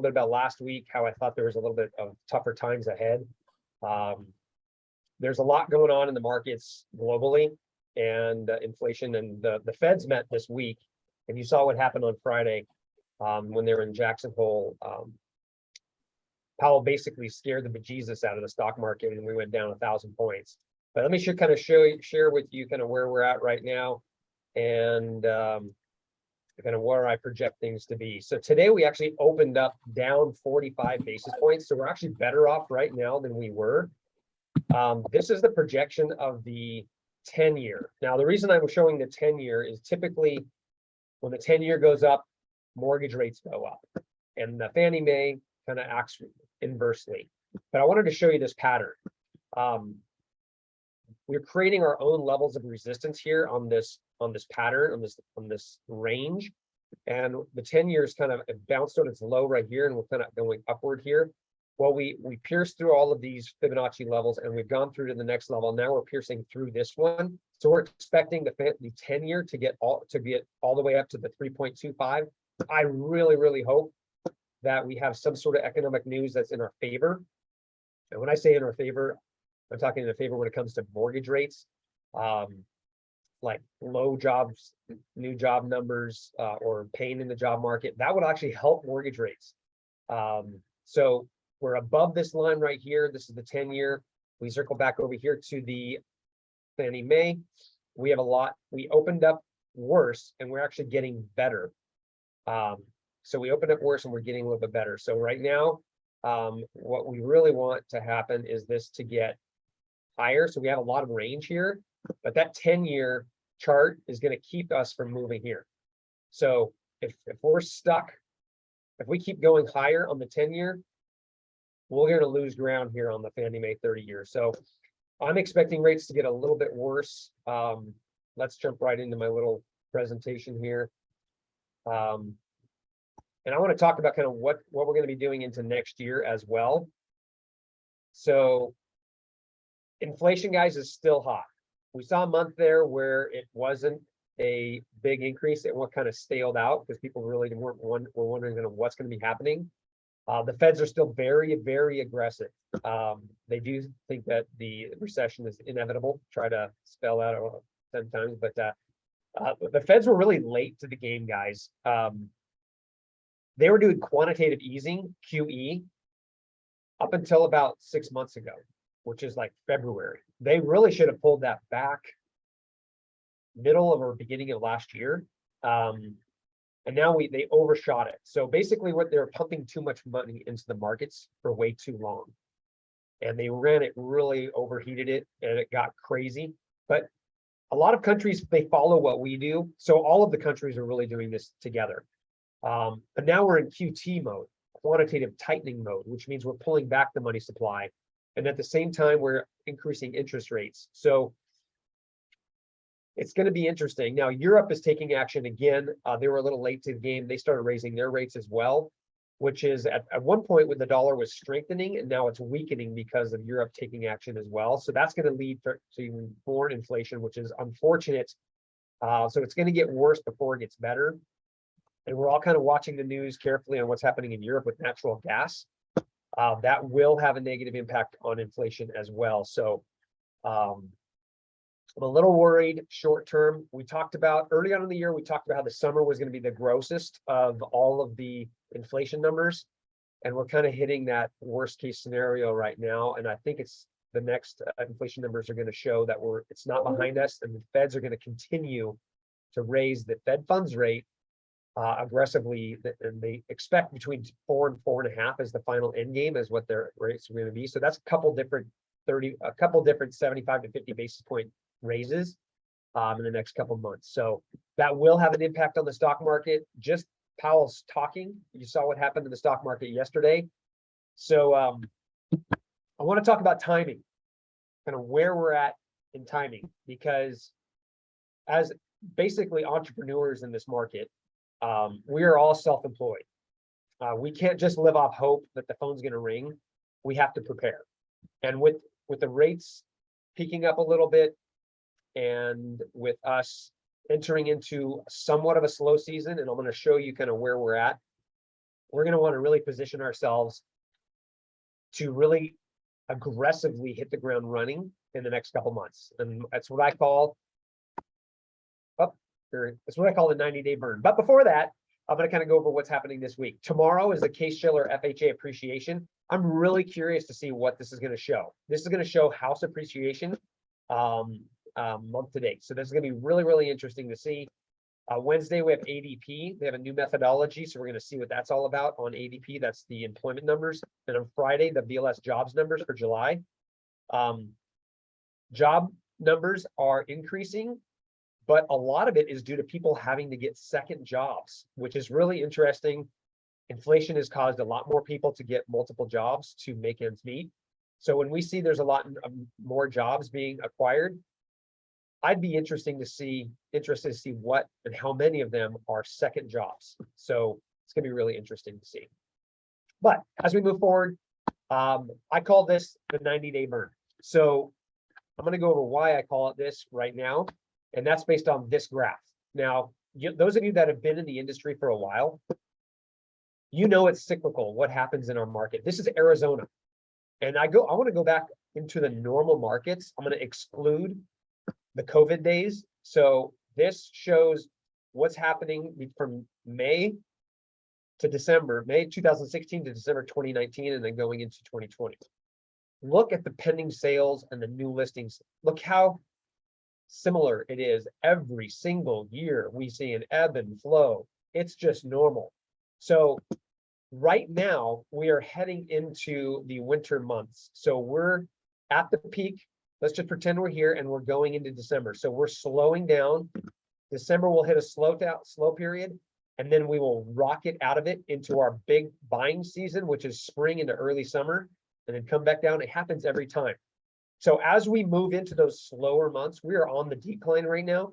bit about last week, how I thought there was a little bit of tougher times ahead. There's a lot going on in the markets globally, and inflation, and the Feds met this week, and you saw what happened on Friday when they were in Jackson Hole. Powell basically scared the bejesus out of the stock market, and we went down 1,000 points. But let me share with you kind of where we're at right now, and kind of where I project things to be. So today we actually opened up down 45 basis points. So we're actually better off right now than we were. This is the projection of the 10-year. Now, the reason I'm showing the 10-year is typically when the 10-year goes up, mortgage rates go up, and the Fannie Mae kind of acts inversely. But I wanted to show you this pattern. We're creating our own levels of resistance here on this pattern, on this range, and the 10-year is kind of bounced on its low right here, and we're kind of going upward here. Well, we pierced through all of these Fibonacci levels, and we've gone through to the next level. Now we're piercing through this one, so we're expecting the 10-year to get all the way up to the 3.25. I really hope that we have some sort of economic news that's in our favor. And when I say in our favor, I'm talking in our favor when it comes to mortgage rates, like low jobs, new job numbers, or pain in the job market. That would actually help mortgage rates. So we're above this line right here. This is the 10-year. We circle back over here to the Fannie Mae. We have a lot. We opened up worse, and we're actually getting better. So we opened up worse, and we're getting a little bit better. So right now, what we really want to happen is this to get higher. So we have a lot of range here, but that 10-year chart is going to keep us from moving here. So if we're stuck, if we keep going higher on the 10-year, we're going to lose ground here on the Fannie Mae 30-year. So I'm expecting rates to get a little bit worse. Let's jump right into my little presentation here. And I want to talk about kind of what we're going to be doing into next year as well. So inflation, guys, is still hot. We saw a month there where it wasn't a big increase. It kind of staled out because people really were wondering kind of what's going to be happening. The Feds are still very aggressive. They do think that the recession is inevitable. Try to spell out 10 times, but the Feds were really late to the game, guys. They were doing quantitative easing, QE, up until about 6 months ago, which is like February. They really should have pulled that back middle of or beginning of last year. And now they overshot it. So basically what they're pumping too much money into the markets for way too long. And they ran it, really overheated it, and it got crazy. But a lot of countries, they follow what we do. So all of the countries are really doing this together. But now we're in QT mode, quantitative tightening mode, which means we're pulling back the money supply. And at the same time, we're increasing interest rates. So it's going to be interesting. Now, Europe is taking action again. They were a little late to the game. They started raising their rates as well, which is at one point when the dollar was strengthening, and now it's weakening because of Europe taking action as well. So that's going to lead to even more inflation, which is unfortunate. So it's going to get worse before it gets better. And we're all kind of watching the news carefully on what's happening in Europe with natural gas. That will have a negative impact on inflation as well. So I'm a little worried short term. We talked about early on in the year, we talked about how the summer was going to be the grossest of all of the inflation numbers. And we're kind of hitting that worst case scenario right now. And I think it's the next inflation numbers are going to show that it's not behind us, and the Feds are going to continue to raise the Fed funds rate aggressively, and they expect between 4 and 4.5 as the final end game is what their rates are going to be. So that's a couple different 75 to 50 basis point raises in the next couple months. So that will have an impact on the stock market. Just Powell's talking. You saw what happened in the stock market yesterday. So I want to talk about timing, kind of where we're at in timing, because as basically entrepreneurs in this market, we are all self-employed. We can't just live off hope that the phone's going to ring. We have to prepare. And with the rates peaking up a little bit, and with us entering into somewhat of a slow season, and I'm going to show you kind of where we're at. we're going to want to really position ourselves to really aggressively hit the ground running in the next couple months. And that's what I call, that's what I call the 90-day burn. But before that, I'm going to kind of go over what's happening this week. Tomorrow is the Case-Shiller FHA appreciation. I'm really curious to see what this is going to show. This is going to show house appreciation month to date. So this is going to be really, really interesting to see. Wednesday, we have ADP. They have a new methodology, so we're going to see what that's all about on ADP. That's the employment numbers. And on Friday, the BLS jobs numbers for July. Job numbers are increasing, but a lot of it is due to people having to get second jobs, which is really interesting. Inflation has caused a lot more people to get multiple jobs to make ends meet. So when we see there's a lot more jobs being acquired, I'd be interested to see what and how many of them are second jobs. So it's going to be really interesting to see. But as we move forward, I call this the 90-day burn. So I'm going to go over why I call it this right now. And that's based on this graph. Now, those of you that have been in the industry for a while, you know it's cyclical, what happens in our market. This is Arizona. And I want to go back into the normal markets. I'm going to exclude the COVID days. So this shows what's happening from May to December, May 2016 to December 2019, and then going into 2020. Look at the pending sales and the new listings. Look how similar it is every single year. We see an ebb and flow. It's just normal. So right now we are heading into the winter months. So we're at the peak. Let's just pretend we're here and we're going into December. So we're slowing down. December will hit a slow period, and then we will rocket out of it into our big buying season, which is spring into early summer, and then come back down. It happens every time. So as we move into those slower months, we are on the decline right now.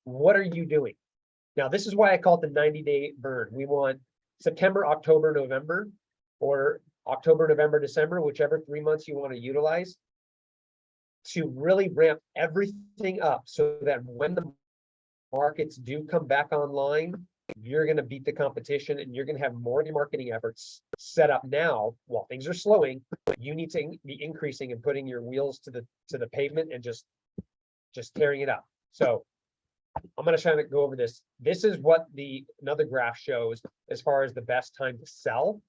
What are you doing? Now, this is why I call it the 90-day burn. We want September, October, November, or October, November, December, whichever 3 months you want to utilize, to really ramp everything up so that when the markets do come back online, you're going to beat the competition and you're going to have more marketing efforts set up now while things are slowing. You need to be increasing and putting your wheels to the pavement and just tearing it up. So I'm going to try to go over this. This is what another graph shows as far as the best time to sell.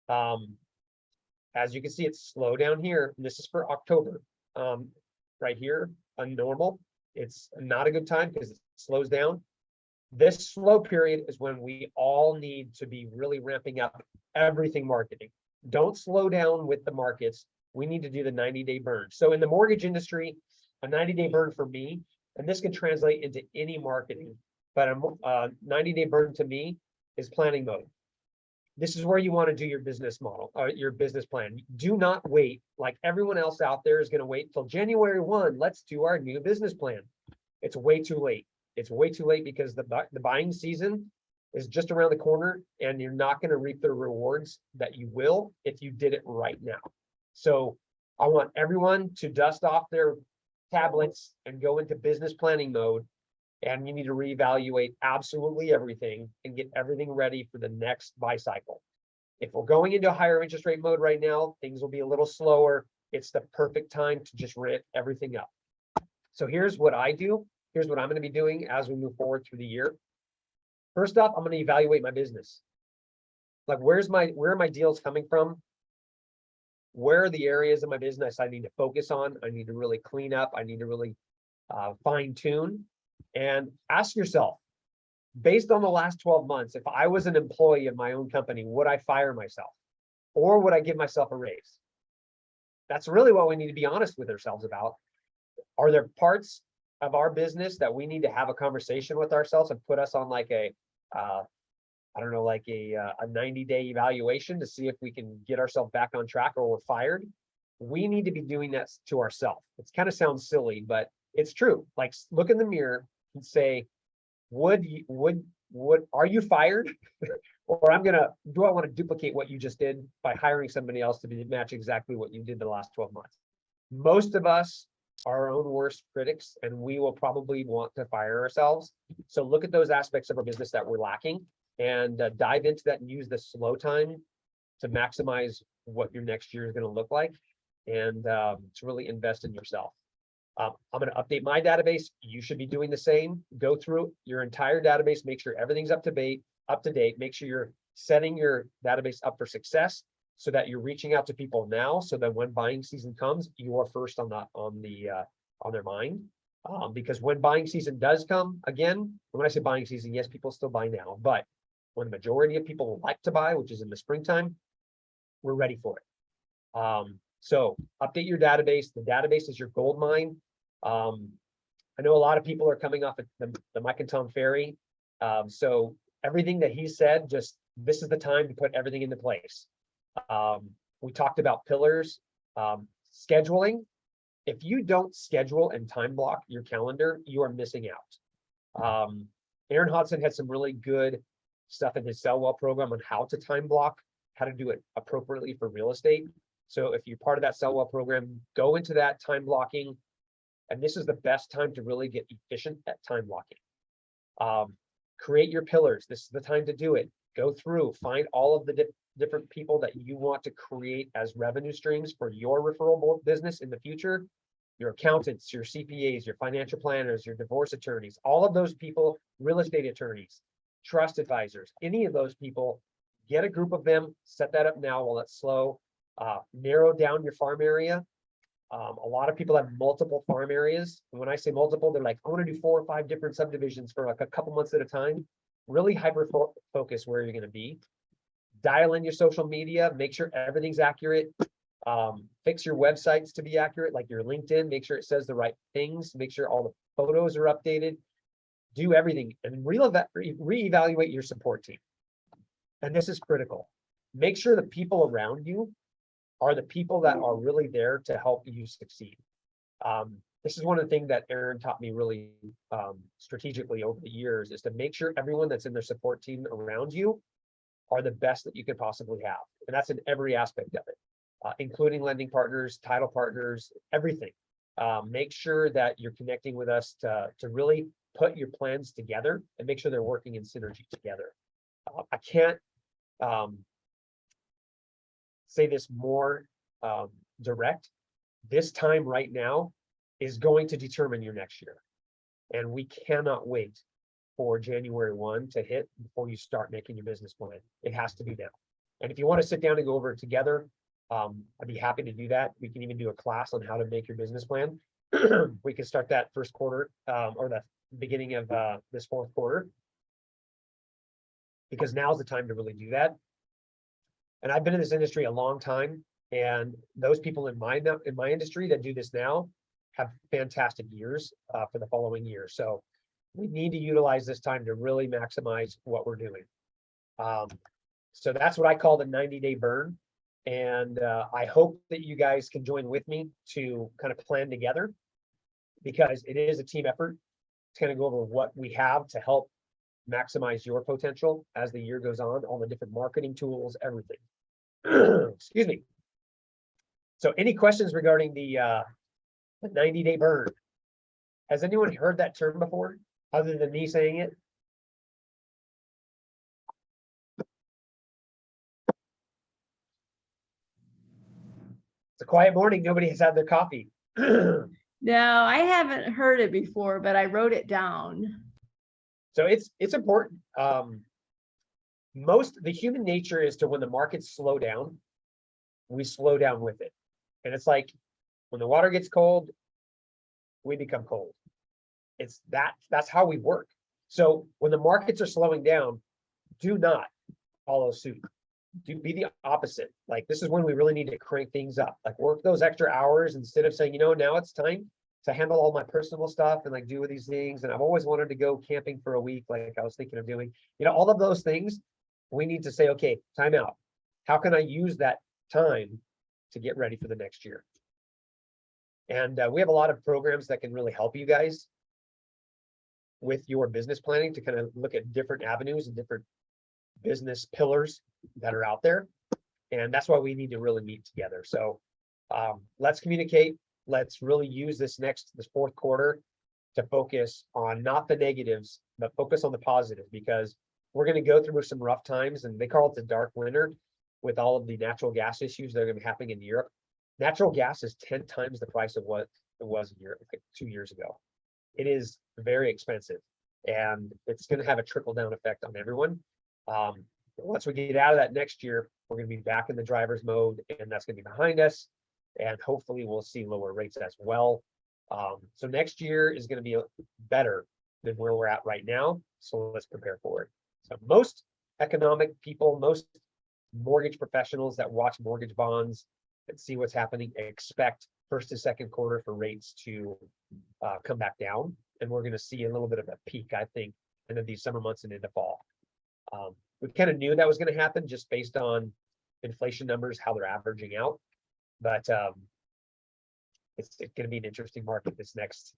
As you can see, it's slow down here. This is for October. Right here, a normal. It's not a good time because it slows down. This slow period is when we all need to be really ramping up everything marketing. Don't slow down with the markets. We need to do the 90-day burn. So in the mortgage industry, a 90-day burn for me, and this can translate into any marketing, but a 90-day burn to me is planning mode. This is where you want to do your business model, your business plan. Do not wait like everyone else out there is going to wait till January 1. Let's do our new business plan. It's way too late. It's way too late because the buying season is just around the corner, and you're not going to reap the rewards that you will if you did it right now. So I want everyone to dust off their tablets and go into business planning mode. And you need to reevaluate absolutely everything and get everything ready for the next buy cycle. If we're going into a higher interest rate mode right now, things will be a little slower. It's the perfect time to just ramp everything up. So here's what I do. Here's what I'm going to be doing as we move forward through the year. First off, I'm going to evaluate my business. Like, where are my deals coming from? Where are the areas of my business I need to focus on? I need to really clean up. I need to really fine tune. And ask yourself, based on the last 12 months, if I was an employee of my own company, would I fire myself? Or would I give myself a raise? That's really what we need to be honest with ourselves about. Are there parts of our business that we need to have a conversation with ourselves and put us on like a 90-day evaluation to see if we can get ourselves back on track or we're fired? We need to be doing that to ourselves. It kind of sounds silly, but it's true. Like, look in the mirror and say, are you fired? Or do I want to duplicate what you just did by hiring somebody else to match exactly what you did the last 12 months? Most of us are our own worst critics, and we will probably want to fire ourselves. So look at those aspects of our business that we're lacking and dive into that and use the slow time to maximize what your next year is going to look like, and to really invest in yourself. I'm going to update my database. You should be doing the same. Go through your entire database, make sure everything's up to date, make sure you're setting your database up for success so that you're reaching out to people now, so that when buying season comes, you are first on their mind. Because when buying season does come again, when I say buying season, yes, people still buy now, but when the majority of people like to buy, which is in the springtime, we're ready for it. So update your database. The database is your gold mine. I know a lot of people are coming off of the Mike and Tom Ferry. So everything that he said, just this is the time to put everything into place. We talked about pillars, scheduling. If you don't schedule and time block your calendar, you are missing out. Aaron Hodson had some really good stuff in his Sell Well program on how to time block, how to do it appropriately for real estate. So if you're part of that Sell Well program, go into that time blocking. And this is the best time to really get efficient at time blocking. Create your pillars. This is the time to do it. Go through, find all of the different people that you want to create as revenue streams for your referral business in the future. Your accountants, your CPAs, your financial planners, your divorce attorneys, all of those people, real estate attorneys, trust advisors, any of those people, get a group of them, set that up now while it's slow. Narrow down your farm area. A lot of people have multiple farm areas. And when I say multiple, they're like, I want to do 4 or 5 different subdivisions for like a couple months at a time. Really hyper focus where you're going to be. Dial in your social media, make sure everything's accurate. Fix your websites to be accurate, like your LinkedIn, make sure it says the right things, make sure all the photos are updated. Do everything and reevaluate your support team. And this is critical. Make sure the people around you are the people that are really there to help you succeed. This is one of the things that Aaron taught me really strategically over the years, is to make sure everyone that's in their support team around you are the best that you could possibly have. And that's in every aspect of it, including lending partners, title partners, everything. Make sure that you're connecting with us to really put your plans together and make sure they're working in synergy together. I can't say this more direct. This time right now is going to determine your next year. And we cannot wait for January 1 to hit before you start making your business plan. It has to be now. And if you want to sit down and go over it together, I'd be happy to do that. We can even do a class on how to make your business plan. We can start that first quarter or the beginning of this fourth quarter, because now's the time to really do that. And I've been in this industry a long time, and those people in my industry that do this now have fantastic years for the following year. So we need to utilize this time to really maximize what we're doing. So that's what I call the 90-day burn. And I hope that you guys can join with me to kind of plan together, because it is a team effort. It's going to go over what we have to help maximize your potential as the year goes on, all the different marketing tools, everything. Excuse me. So any questions regarding the 90-day burn? Has anyone heard that term before, other than me saying it? It's a quiet morning. Nobody has had their coffee. No, I haven't heard it before, but I wrote it down. So it's important. The human nature is to, when the markets slow down, we slow down with it. And it's like when the water gets cold, we become cold. That's how we work. So when the markets are slowing down, do not follow suit. Be the opposite. Like, this is when we really need to crank things up. Like, work those extra hours instead of saying, now it's time to handle all my personal stuff and like do these things. And I've always wanted to go camping for a week, like I was thinking of doing. All of those things, we need to say, okay, time out. How can I use that time to get ready for the next year? And we have a lot of programs that can really help you guys with your business planning, to kind of look at different avenues and different business pillars that are out there. And that's why we need to really meet together. So let's communicate. Let's really use this fourth quarter to focus on not the negatives, but focus on the positive, because we're gonna go through some rough times, and they call it the dark winter with all of the natural gas issues that are gonna be happening in Europe. Natural gas is 10 times the price of what it was in Europe like 2 years ago. It is very expensive, and it's gonna have a trickle-down effect on everyone. Once we get out of that next year, we're gonna be back in the driver's mode, and that's gonna be behind us. And hopefully we'll see lower rates as well. So next year is gonna be better than where we're at right now. So let's prepare for it. So most economic people, most mortgage professionals that watch mortgage bonds and see what's happening, expect first to second quarter for rates to come back down. And we're gonna see a little bit of a peak, I think, into these summer months and into fall. We kind of knew that was gonna happen just based on inflation numbers, how they're averaging out. But it's gonna be an interesting market this next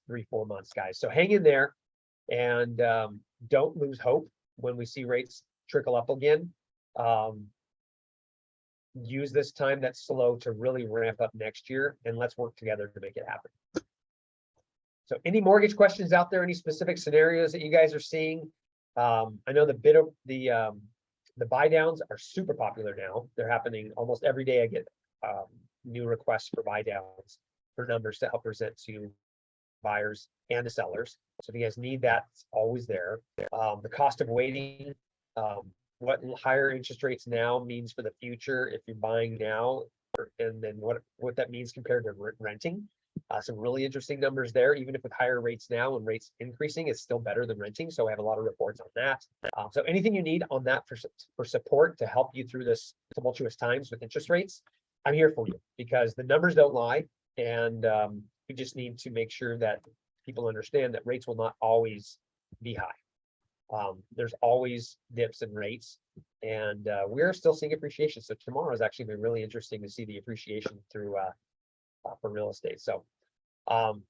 3-4 months, guys. So hang in there and don't lose hope when we see rates trickle up again. Use this time that's slow to really ramp up next year, and let's work together to make it happen. So any mortgage questions out there, any specific scenarios that you guys are seeing? I know the buy downs are super popular now. They're happening almost every day. I get new requests for buy downs for numbers to help present to buyers and the sellers. So if you guys need that, it's always there. The cost of waiting, what higher interest rates now means for the future if you're buying now, and then what that means compared to renting. Some really interesting numbers there. Even if with higher rates now and rates increasing, it's still better than renting. So I have a lot of reports on that. So anything you need on that for support to help you through this tumultuous times with interest rates, I'm here for you, because the numbers don't lie. And we just need to make sure that people understand that rates will not always be high. There's always dips in rates, and we're still seeing appreciation. So tomorrow is actually been really interesting to see the appreciation through for real estate. So all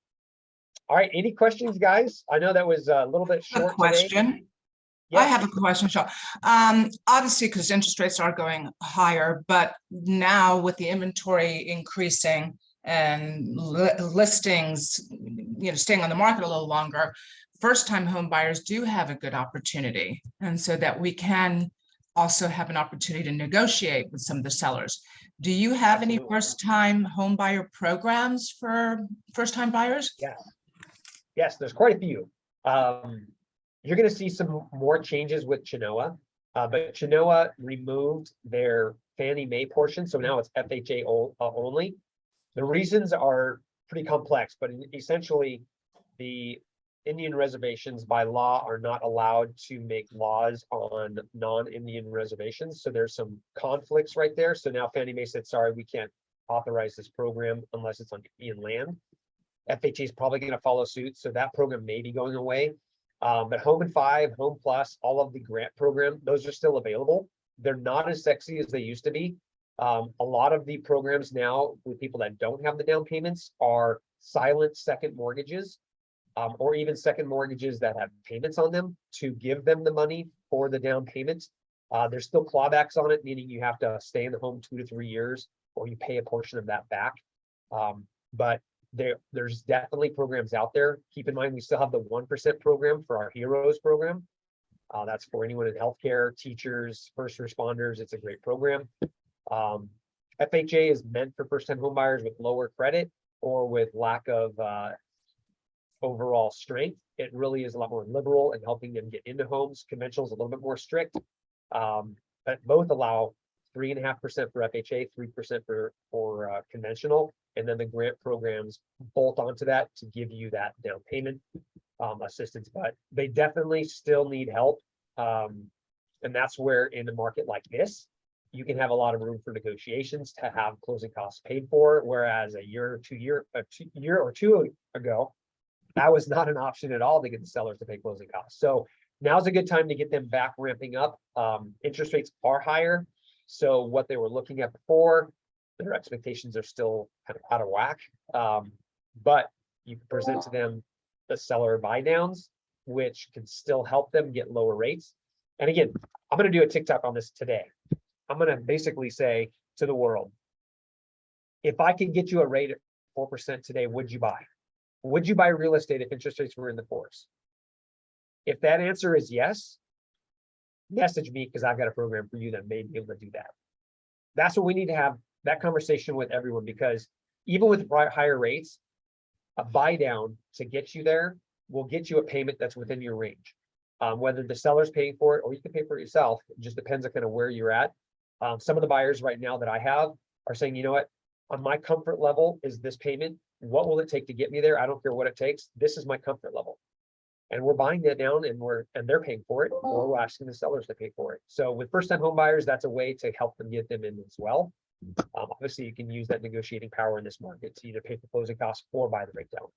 right, any questions, guys? I know that was a little bit short question. Today. Yeah. I have a question, Sean. Obviously, because interest rates are going higher, but now with the inventory increasing and listings, staying on the market a little longer, first-time home buyers do have a good opportunity, and so that we can also have an opportunity to negotiate with some of the sellers. Do you have any first-time home buyer programs for first-time buyers? Yes, there's quite a few. You're going to see some more changes with Chenoa, but Chenoa removed their Fannie Mae portion, so now it's FHA only. The reasons are pretty complex, but essentially the Indian reservations by law are not allowed to make laws on non-Indian reservations. So there's some conflicts right there. So now Fannie Mae said, sorry, we can't authorize this program unless it's on Indian land. FHA is probably going to follow suit. So that program may be going away. But Home and 5, Home Plus, all of the grant program, those are still available. They're not as sexy as they used to be. A lot of the programs now with people that don't have the down payments are silent second mortgages. Or even second mortgages that have payments on them to give them the money for the down payment. There's still clawbacks on it, meaning you have to stay in the home 2 to 3 years, or you pay a portion of that back. But there's definitely programs out there. Keep in mind, we still have the 1% program for our Heroes program. That's for anyone in healthcare, teachers, first responders. It's a great program. FHA is meant for first-time home buyers with lower credit or with lack of overall strength. It really is a lot more liberal in helping them get into homes. Conventional is a little bit more strict, but both allow 3.5% for FHA, 3% for conventional, and then the grant programs bolt onto that to give you that down payment assistance. But they definitely still need help, and that's where in a market like this, you can have a lot of room for negotiations to have closing costs paid for. Whereas a year or two ago, that was not an option at all to get the sellers to pay closing costs. So now's a good time to get them back ramping up. Interest rates are higher. So what they were looking at before, their expectations are still kind of out of whack. But you present to them the seller buy downs, which can still help them get lower rates. And again, I'm going to do a TikTok on this today. I'm going to basically say to the world, if I can get you a rate at 4% today, would you buy? Would you buy real estate if interest rates were in the 4s? If that answer is yes, message me because I've got a program for you that may be able to do that. That's what we need to have that conversation with everyone, because even with higher rates, a buy down to get you there will get you a payment that's within your range. Whether the seller's paying for it or you can pay for it yourself, it just depends on kind of where you're at. Some of the buyers right now that I have are saying, you know what, on my comfort level is this payment. What will it take to get me there? I don't care what it takes. This is my comfort level. And we're buying that down and they're paying for it, or we're asking the sellers to pay for it. So with first-time home buyers, that's a way to help them get them in as well. Obviously, you can use that negotiating power in this market to either pay for closing costs or buy the breakdown.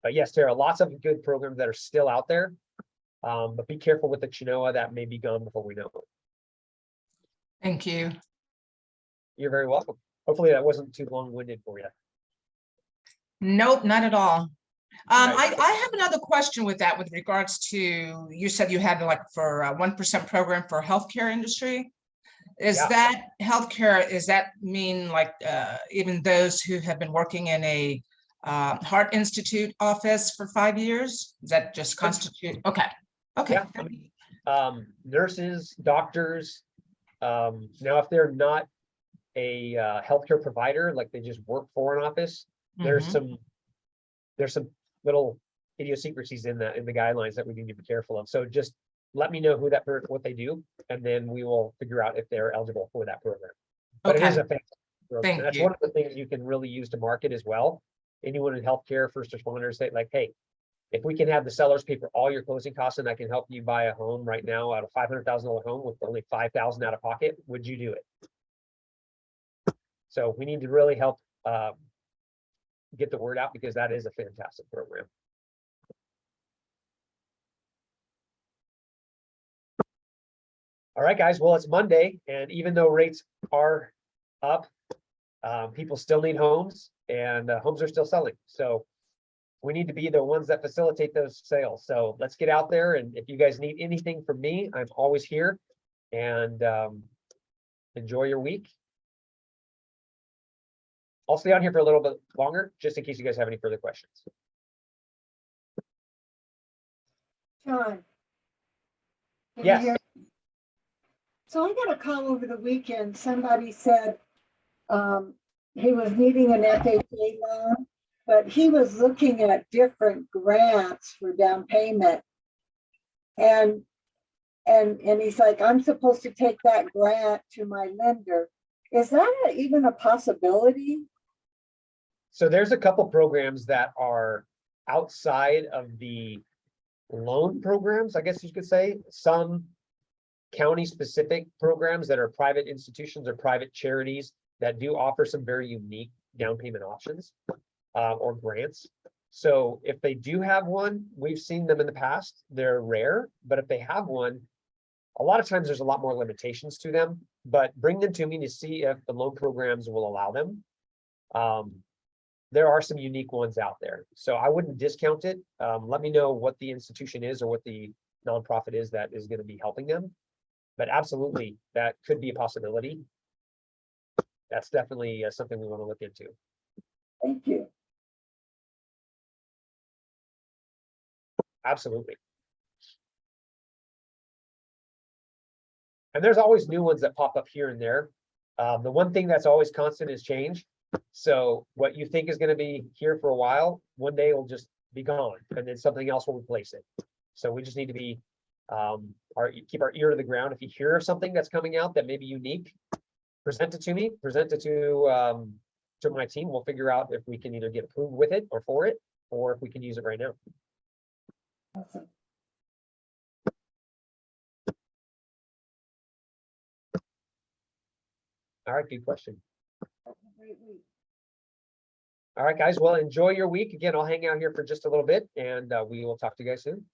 But yes, there are lots of good programs that are still out there. But be careful with the Chenoa, that may be gone before we know it. Thank you. You're very welcome. Hopefully that wasn't too long-winded for you. Nope, not at all. Right. I have another question with that, with regards to, you said you had like for a 1% program for healthcare industry. Is Yeah. that healthcare, does that mean like even those who have been working in a Heart Institute office for 5 years? Does that just constitute? Okay. Okay. Yeah, I mean, nurses, doctors, now if they're not a healthcare provider, like they just work for an office, there's Mhm. some little idiosyncrasies in the guidelines that we need to be careful of. So just let me know what they do, and then we will figure out if they're eligible for that program. But it is Okay. a fantastic program. Thank And that's you. one of the things you can really use to market as well. Anyone in healthcare, first responders, say like, hey, if we can have the sellers pay for all your closing costs and I can help you buy a home right now out of $500,000 home with only $5,000 out of pocket, would you do it? So we need to really help get the word out, because that is a fantastic program. All right, guys. Well, it's Monday, and even though rates are up, people still need homes, and homes are still selling. So we need to be the ones that facilitate those sales. So let's get out there. And if you guys need anything from me, I'm always here. And enjoy your week. I'll stay on here for a little bit longer, just in case you guys have any further questions. John. can you Yes. hear? So I got a call over the weekend. Somebody said he was needing an FHA loan, but he was looking at different grants for down payment. And he's like, I'm supposed to take that grant to my lender. Is that even a possibility? So there's a couple programs that are outside of the loan programs, I guess you could say. Some county-specific programs that are private institutions or private charities that do offer some very unique down payment options or grants. So if they do have one, we've seen them in the past. They're rare, but if they have one, a lot of times there's a lot more limitations to them. But bring them to me to see if the loan programs will allow them. There are some unique ones out there, so I wouldn't discount it. Let me know what the institution is or what the nonprofit is that is going to be helping them. But absolutely, that could be a possibility. That's definitely something we want to look into. Thank you. Absolutely. And there's always new ones that pop up here and there. The one thing that's always constant is change. So what you think is going to be here for a while, one day it'll just be gone, and then something else will replace it. So we just need to be keep our ear to the ground. If you hear something that's coming out that may be unique, present it to me, present it to my team. We'll figure out if we can either get approved with it or for it, or if we can use it right now. Awesome. All right, good question. Have a great week. All right, guys. Well, enjoy your week. Again, I'll hang out here for just a little bit, and we will talk to you guys soon.